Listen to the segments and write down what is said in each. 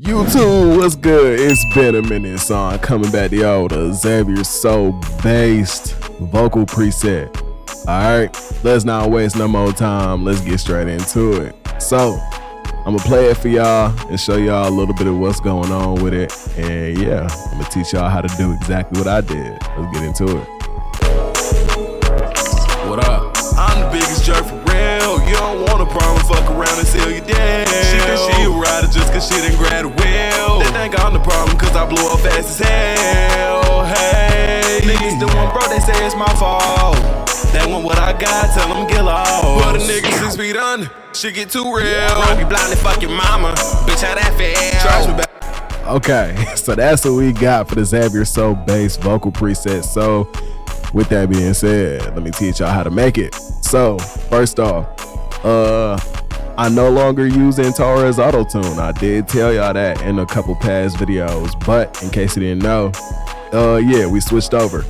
YouTube, what's good? It's been a minute, so I'm coming back to y'all with a Xaviersobased vocal preset. Alright, let's not waste no more time. Let's get straight into it. So, I'm gonna play it for y'all and show y'all a little bit of what's going on with it. And yeah, I'm gonna teach y'all how to do exactly what I did. Let's get into it. What up? I'm the biggest jerk for real. You don't want a problem, fuck around and seal you down. She think she a rider just cause she didn't grab the wheel. They think I'm the problem cause I blew up fast as hell. Hey, niggas the one bro, they say it's my fault. They want what I got, tell them get lost. But a nigga 6 feet under, shit get too real. Rob you blind and fuck your mama, bitch how that feel. Trash me back. Okay, so that's what we got for the Xaviersobased vocal preset. So with that being said, let me teach y'all how to make it. So first off, I no longer use Antares Auto-Tune. I did tell y'all that in a couple past videos, but in case you didn't know, yeah, we switched over.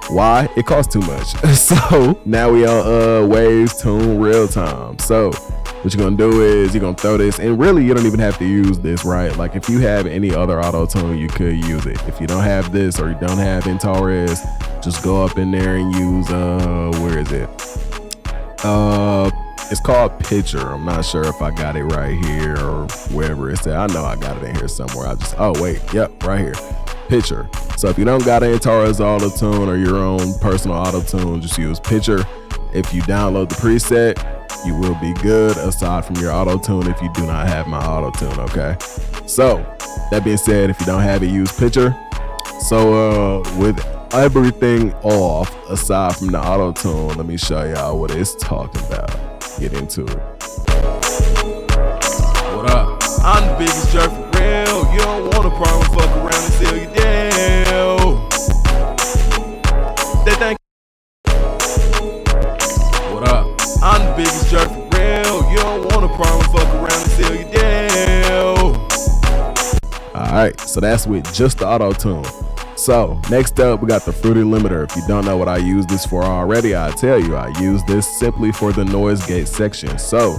Why? It costs too much. So now we on Waves Tune real time. So what you're gonna do is you're gonna throw this, and really you don't even have to use this, right? Like if you have any other auto-tune, you could use it. If you don't have this or you don't have Antares, just go up in there and use where is it? It's called Pitcher. I'm not sure if I got it right here or wherever it's at. I know I got it in here somewhere. Oh wait, yep, right here. Pitcher. So if you don't got an Antares auto-tune or your own personal auto-tune, just use Pitcher. If you download the preset, you will be good aside from your auto-tune if you do not have my auto-tune, okay? So that being said, if you don't have it, use Pitcher. So with everything off aside from the auto-tune, let me show y'all what it's talking about. Get into it. What up? I'm the biggest jerk for real. You don't want a problem, fuck around and seal you down. They think. What up? I'm the biggest jerk for real. You don't want a problem, fuck around and seal you down. Alright, so that's with just the auto-tune. So next up, we got the Fruity Limiter. If you don't know what I use this for already, I'll tell you. I use this simply for the noise gate section. So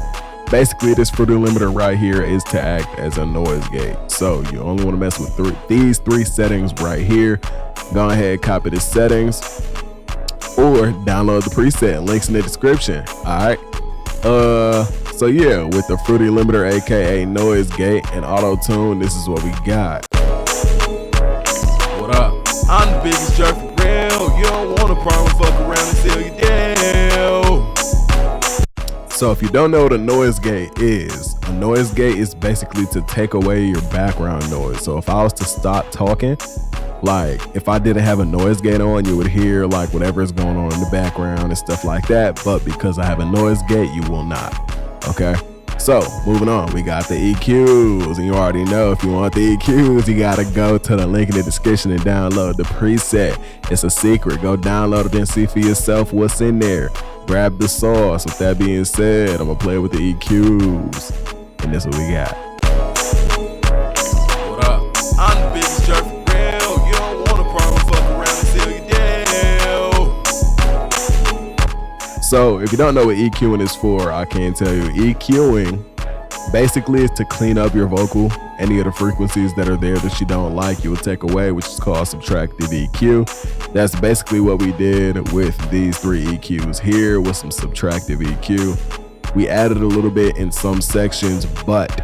basically this Fruity Limiter right here is to act as a noise gate. So you only want to mess with these three settings right here. Go ahead, copy the settings or download the preset. Links in the description. Alright. So yeah, with the Fruity Limiter, aka noise gate and auto-tune, this is what we got. What up? I'm the biggest jerk for real. You don't want a problem, fuck around and seal you down. So if you don't know what a noise gate is basically to take away your background noise. So if I was to stop talking, like if I didn't have a noise gate on, you would hear like whatever is going on in the background and stuff like that. But because I have a noise gate, you will not. Okay. So moving on, we got the EQs, and you already know if you want the EQs, you gotta go to the link in the description and download the preset. It's a secret. Go download it and see for yourself what's in there. Grab the sauce. With that being said, I'm gonna play with the EQs, and this is what we got. What up? I'm the biggest jerk for real. You don't want a problem, fuck around and seal you down. So if you don't know what EQing is for, I can tell you. EQing basically is to clean up your vocal. Any of the frequencies that are there that you don't like, you will take away, which is called subtractive EQ. That's basically what we did with these three EQs here with some subtractive EQ. We added a little bit in some sections, but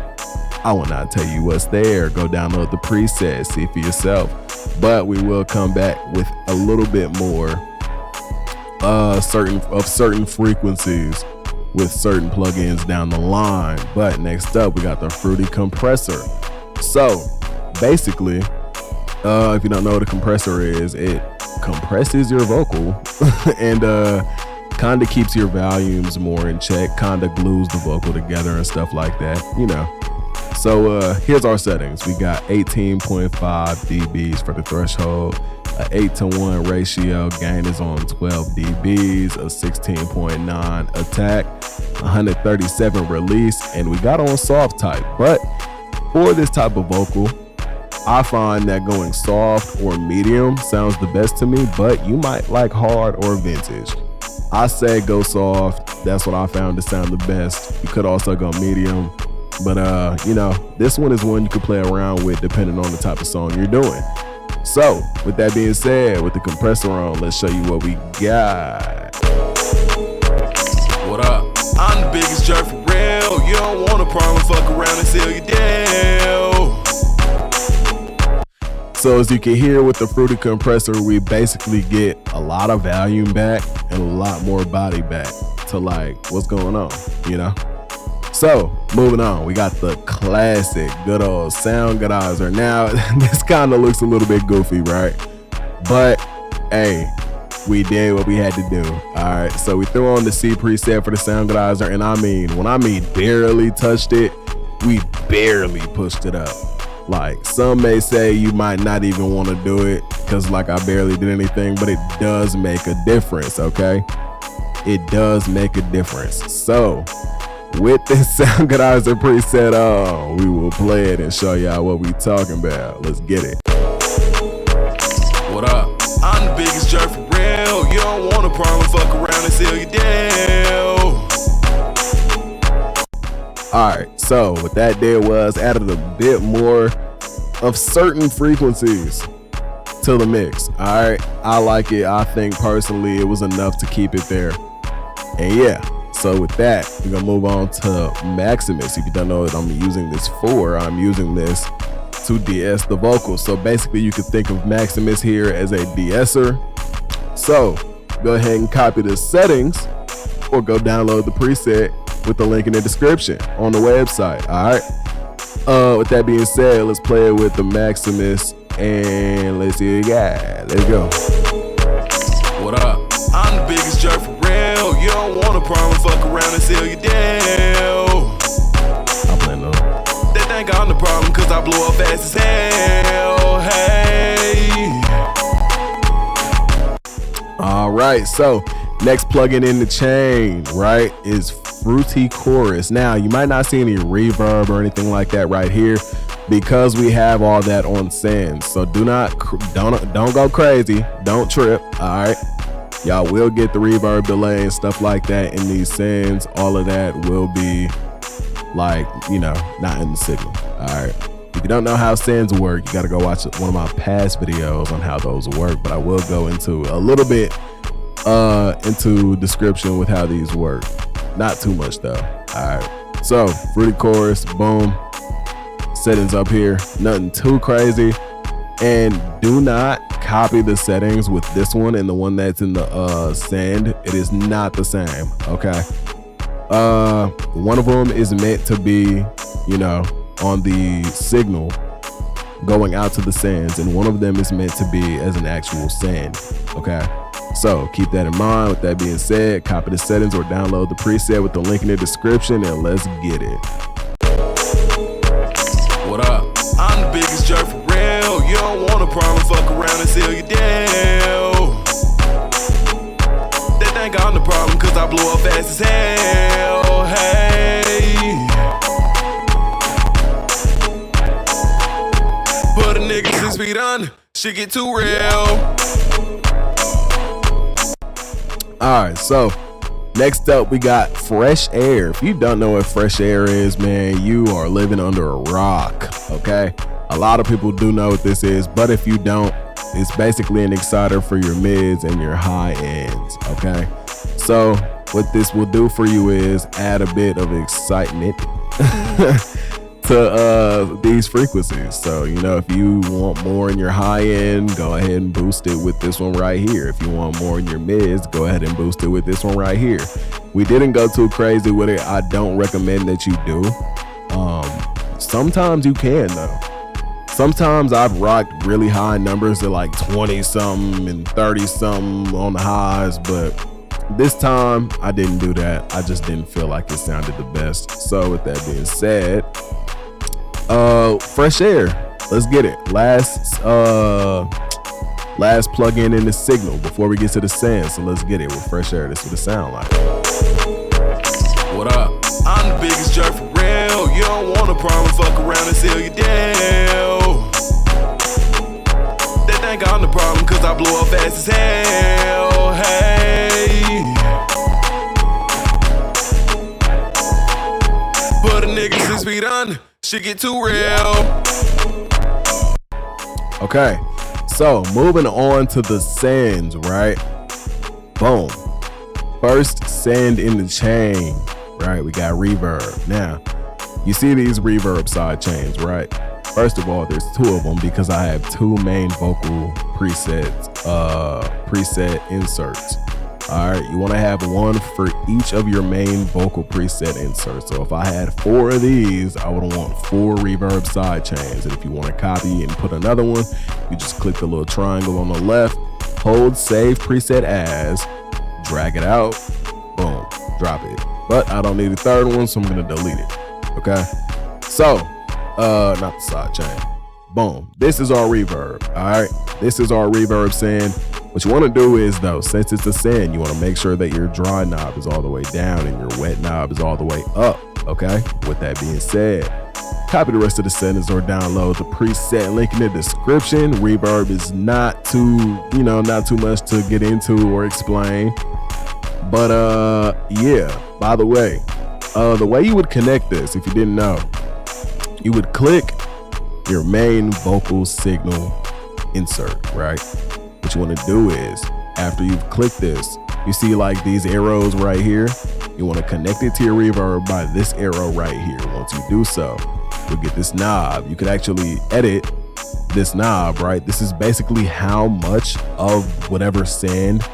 I will not tell you what's there. Go download the preset, see for yourself. But we will come back with a little bit more certain frequencies with certain plugins down the line. But next up, we got the Fruity Compressor. So basically, if you don't know what a compressor is, it compresses your vocal and kind of keeps your volumes more in check, kind of glues the vocal together and stuff like that, you know. So here's our settings. We got 18.5 dBs for the threshold, an 8:1 ratio, gain is on 12 dBs, a 16.9 attack, 137 release, and we got on soft type. But for this type of vocal, I find that going soft or medium sounds the best to me, but you might like hard or vintage. I say go soft. That's what I found to sound the best. You could also go medium. But you know, this one is one you can play around with depending on the type of song you're doing. So with that being said, with the compressor on, let's show you what we got. What up? I'm the biggest jerk for real. You don't want a problem, fuck around and seal your deal. So as you can hear with the Fruity compressor, we basically get a lot of volume back and a lot more body back to like what's going on, you know? So moving on, we got the classic good old sound goodizer. Now this kind of looks a little bit goofy, right? But hey, we did what we had to do. All right, so we threw on the C preset for the sound goodizer, and I mean, when I mean barely touched it, we barely pushed it up. Like some may say you might not even want to do it because like I barely did anything, but it does make a difference, okay? It does make a difference. So with this sound goodizer preset on, we will play it and show y'all what we talking about. Let's get it. What up? I'm the biggest jerk for real. You don't want a problem, fuck around and seal your deal. Alright, so what that did was added a bit more of certain frequencies to the mix. Alright, I like it. I think personally it was enough to keep it there. And yeah, so with that, we're gonna move on to Maximus. If you don't know what I'm using this for, I'm using this to de-ess the vocals. So basically you can think of Maximus here as a de-esser. So go ahead and copy the settings or go download the preset with the link in the description on the website. All right, with that being said, let's play it with the Maximus and let's see what we got. Let's go. What up? I'm the biggest jerk for real. You don't want a problem, fuck around and seal your deal. I'm playing though. They think I'm the problem cause I blew up fast as hell. Hey. All right, so next plugin in the chain, right, is Fruity Chorus. Now you might not see any reverb or anything like that right here because we have all that on sends. So don't go crazy, don't trip. All right, y'all will get the reverb delay and stuff like that in these sends. All of that will be like, you know, not in the signal. All right, if you don't know how sends work, you got to go watch one of my past videos on how those work, but I will go into a little bit into description with how these work. Not too much though. All right, so Fruity Chorus, boom, settings up here, nothing too crazy. And do not copy the settings with this one and the one that's in the send. It is not the same, okay? One of them is meant to be, you know, on the signal going out to the sends, and one of them is meant to be as an actual send, okay? So keep that in mind. With that being said, copy the settings or download the preset with the link in the description and let's get it. What up? I'm the biggest jerk for real. You don't want a problem, fuck around and seal your deal. They think I'm the problem cause I blew up fast as hell. Hey. Put a nigga 6 feet under, shit get too real. All right, so next up we got Fresh Air. If you don't know what Fresh Air is, man, you are living under a rock, okay? A lot of people do know what this is, but if you don't, it's basically an exciter for your mids and your high ends, okay? So what this will do for you is add a bit of excitement to these frequencies. So, you know, if you want more in your high end, go ahead and boost it with this one right here. If you want more in your mids, go ahead and boost it with this one right here. We didn't go too crazy with it. I don't recommend that you do. Sometimes you can though. Sometimes I've rocked really high numbers at like 20 something and 30 something on the highs, but this time I didn't do that. I just didn't feel like it sounded the best. So with that being said, Fresh Air, let's get it. Last plug-in in the signal before we get to the send. So let's get it with Fresh Air. This is what it sound like. What up? I'm the biggest jerk for real. You don't want a problem, fuck around and seal your deal. They think I'm the problem cause I blew up fast as hell. Hey. Put a nigga 6 feet be done, shit get too real. Okay, so moving on to the sends, right? Boom. First send in the chain, right? We got reverb. Now, you see these reverb side chains, right? First of all, there's two of them because I have two main vocal presets, preset inserts. All right, you want to have one for each of your main vocal preset inserts. So if I had 4 of these, I would want 4 reverb side chains. And if you want to copy and put another one, you just click the little triangle on the left, hold save preset as, drag it out, boom, drop it. But I don't need a third one, so I'm gonna delete it. Okay, so not the side chain. Boom, this is our reverb. All right, this is our reverb send. What you want to do is, though, since it's a send, you want to make sure that your dry knob is all the way down and your wet knob is all the way up. Okay, with that being said, copy the rest of the settings or download the preset link in the description. Reverb is not too, not too much to get into or explain. But yeah, by the way you would connect this, if you didn't know, you would click your main vocal signal insert, right? What you want to do is, after you've clicked this, you see like these arrows right here. You want to connect it to your reverb by this arrow right here. Once you do so, you'll get this knob. You can actually edit this knob, right? This is basically how much of whatever send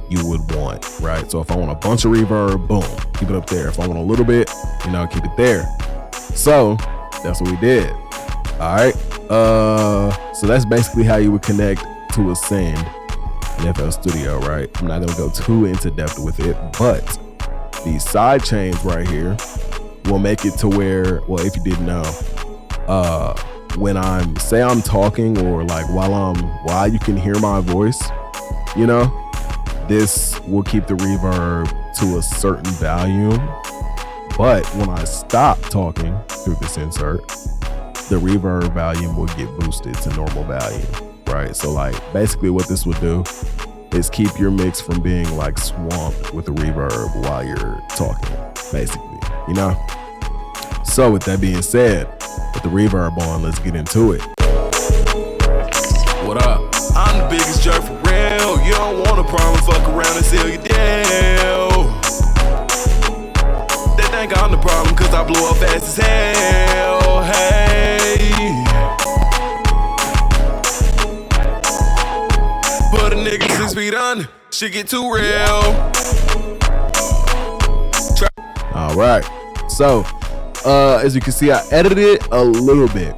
you would want, right? So if I want a bunch of reverb, boom, keep it up there. If I want a little bit, keep it there. So that's what we did. All right. So that's basically how you would connect to a send in FL Studio, right? I'm not gonna go too into depth with it, but these side chains right here will make it to where, well, if you didn't know, when I'm talking or like while you can hear my voice, this will keep the reverb to a certain volume. But when I stop talking through this insert, the reverb volume will get boosted to normal value, right? So like basically what this would do is keep your mix from being like swamped with the reverb while you're talking, basically, So with that being said, with the reverb on, let's get into it. What up? I'm the biggest jerk for real. You don't want a problem, fuck around and seal your deal. They think I'm the problem cause I blew up fast as hell. Hey, put a nigga 6 feet under, shit get too real. All right, so as you can see, I edited it a little bit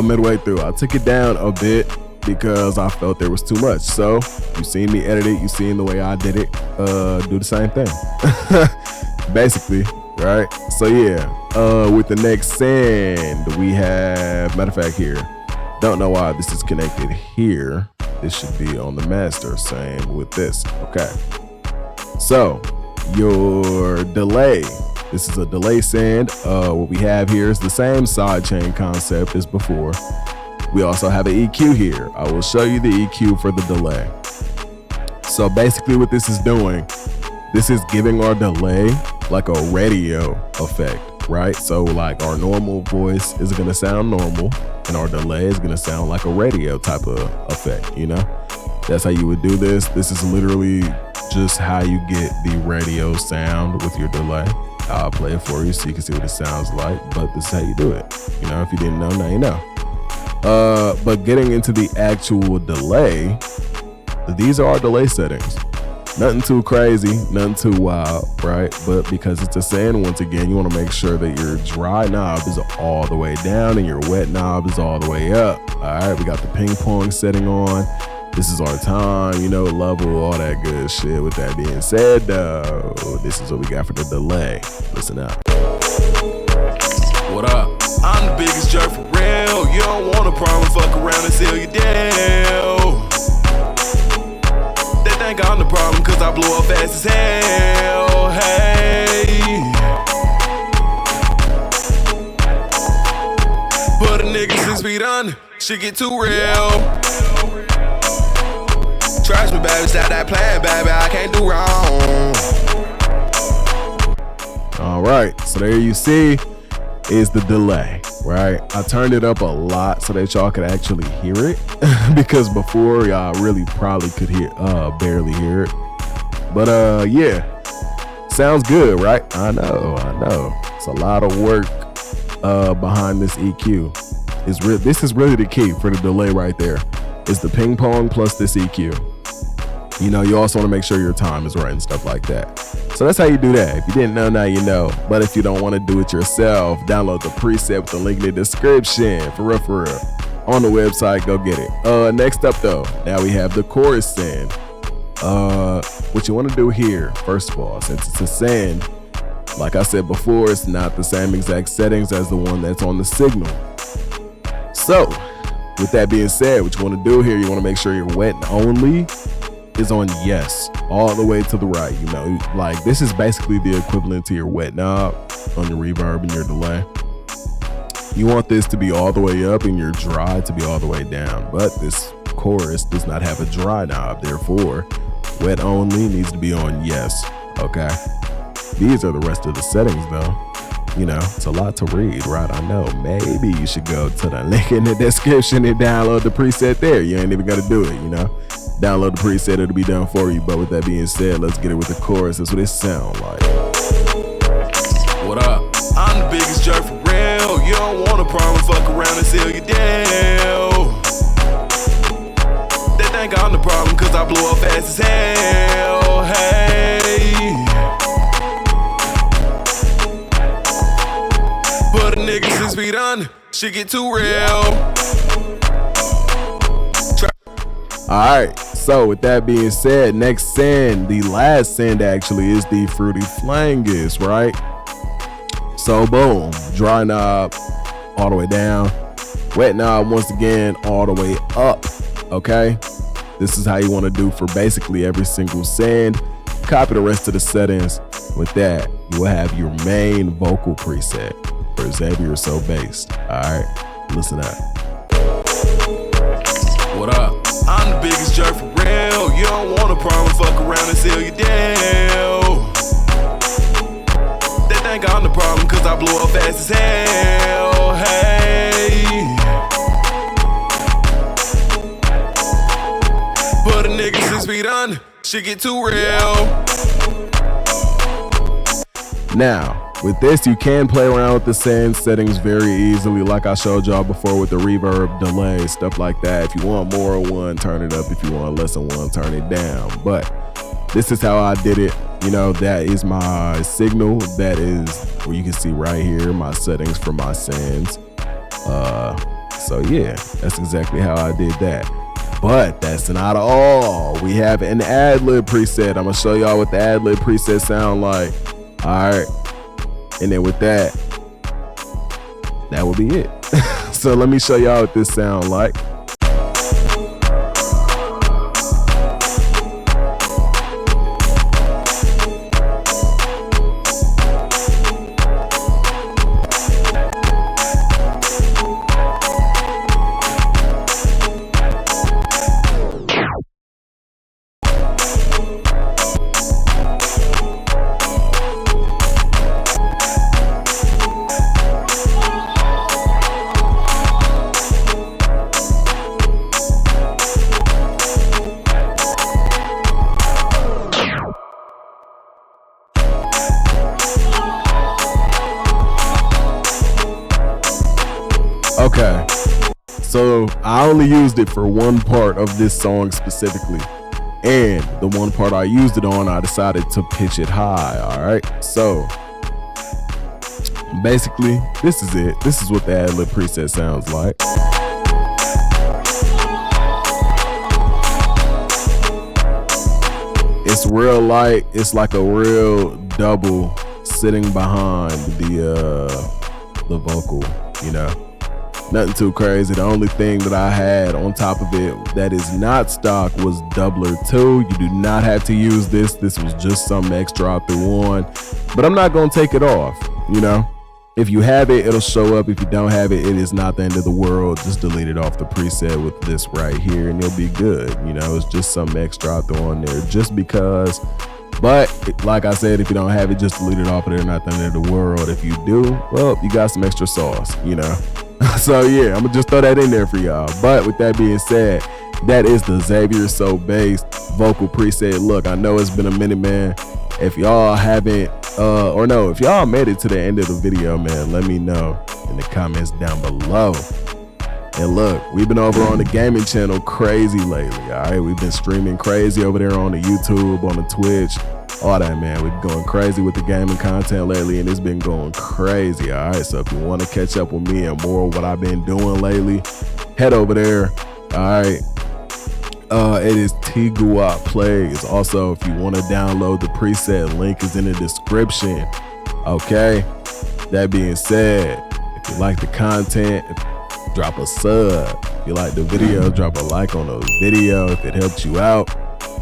midway through. I took it down a bit because I felt there was too much. So you seen me edit it, you seen the way I did it, do the same thing basically, right? So yeah, with the next send we have, matter of fact, here, don't know why this is connected here. This should be on the master. Same with this. Okay, so your delay, this is a delay send. What we have here is the same sidechain concept as before. We also have an EQ here. I will show you the EQ for the delay. So basically what this is doing, this is giving our delay like a radio effect, right? So like our normal voice is gonna sound normal and our delay is gonna sound like a radio type of effect, That's how you would do this. This is literally just how you get the radio sound with your delay. I'll play it for you so you can see what it sounds like, but this is how you do it. If you didn't know, now you know. But getting into the actual delay, these are our delay settings. Nothing too crazy, nothing too wild, right? But because it's a send, once again, you want to make sure that your dry knob is all the way down and your wet knob is all the way up. All right, we got the ping pong setting on. This is our time, level, all that good shit. With that being said, though, this is what we got for the delay. Listen up. What up? I'm the biggest jerk for real. You don't want a problem, fuck around and seal your deal. They think I'm the problem cause I blew up fast as hell. Hey, put a nigga 6 feet under, shit get too real. Trust me, baby, stop that plan, baby, I can't do wrong. All right, so there you see, is the delay, right? I turned it up a lot so that y'all could actually hear it because before y'all really probably could barely hear it. But yeah, sounds good, right? I know. It's a lot of work behind this EQ. This is really the key for the delay right there. Is the ping pong plus this EQ. You know, you also want to make sure your time is right and stuff like that. So that's how you do that. If you didn't know, now you know. But if you don't want to do it yourself, download the preset with the link in the description. For real. On the website, go get it. Next up though, now we have the chorus send. What you want to do here, first of all, since it's a send, like I said before, it's not the same exact settings as the one that's on the signal. So, with that being said, what you want to do here, you want to make sure your wet and only is on yes, all the way to the right. You know, like this is basically the equivalent to your wet knob on your reverb and your delay. You want this to be all the way up and your dry to be all the way down, but this chorus does not have a dry knob, therefore wet only needs to be on yes. Okay, these are the rest of the settings though. You know, it's a lot to read, right? I know. Maybe you should go to the link in the description and download the preset there. You ain't even got to do it, you know. Download the preset, it'll be done for you. But with that being said, let's get it with the chorus. That's what it sound like. What up? I'm the biggest jerk for real. You don't want a problem, fuck around and seal you down. They think I'm the problem cause I blew up fast as hell. Hey. Put a nigga 6 feet under, shit get too real. Alright, so with that being said, next send, the last send actually is the Fruity Flangus, right? So boom, dry knob all the way down, wet knob once again all the way up, okay? This is how you want to do for basically every single send. Copy the rest of the settings. With that, you will have your main vocal preset for Xaviersobased. Alright, listen up. What up? I'm the biggest jerk for real. You don't want a problem, fuck around and seal you down. They think I'm the problem cause I blew up fast as hell. Hey. Put a nigga 6 feet under, shit get too real. Now, with this, you can play around with the send settings very easily, like I showed y'all before with the reverb, delay, stuff like that. If you want more of one, turn it up. If you want less of one, turn it down. But this is how I did it. You know, that is my signal. That is where you can see right here my settings for my sends. So yeah, that's exactly how I did that. But that's not all. We have an Adlib preset. I'm gonna show y'all what the Adlib preset sound like. All right. And then with that will be it. So let me show y'all what this sound like. Okay, so I only used it for one part of this song specifically, and the one part I used it on, I decided to pitch it high. All right, so basically this is it. This is what the Adlib preset sounds like. It's real light. It's like a real double sitting behind the vocal, you know. Nothing too crazy. The only thing that I had on top of it that is not stock was doubler 2. You do not have to use this. This was just some extra I threw on, but I'm not gonna take it off, you know. If you have it, it'll show up. If you don't have it, it is not the end of the world. Just delete it off the preset with this right here and you'll be good. You know, it's just some extra I throw on there just because But like I said, if you don't have it, just delete it off of there. Not the end of the world. If you do, well, you got some extra sauce, you know. So yeah, I'm gonna just throw that in there for y'all. But with that being said, that is the Xaviersobased vocal preset. Look, I know it's been a minute, man. If y'all haven't, if y'all made it to the end of the video, man, let me know in the comments down below. And look, we've been over on the gaming channel crazy lately, all right? We've been streaming crazy over there on the YouTube, on the Twitch, all that, man. We've been going crazy with the gaming content lately, and it's been going crazy, all right? So if you want to catch up with me and more of what I've been doing lately, head over there, all right? It is TGUWAPP plays. Also, if you want to download the preset, link is in the description, okay? That being said, if you like the content, drop a sub. If you like the video, drop a like on the video if it helped you out.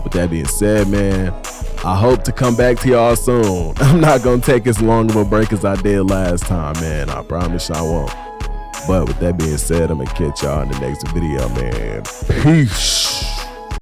With that being said, man, I hope to come back to y'all soon. I'm not gonna take as long of a break as I did last time, man. I promise I won't. But with that being said, I'm gonna catch y'all in the next video, man. Peace.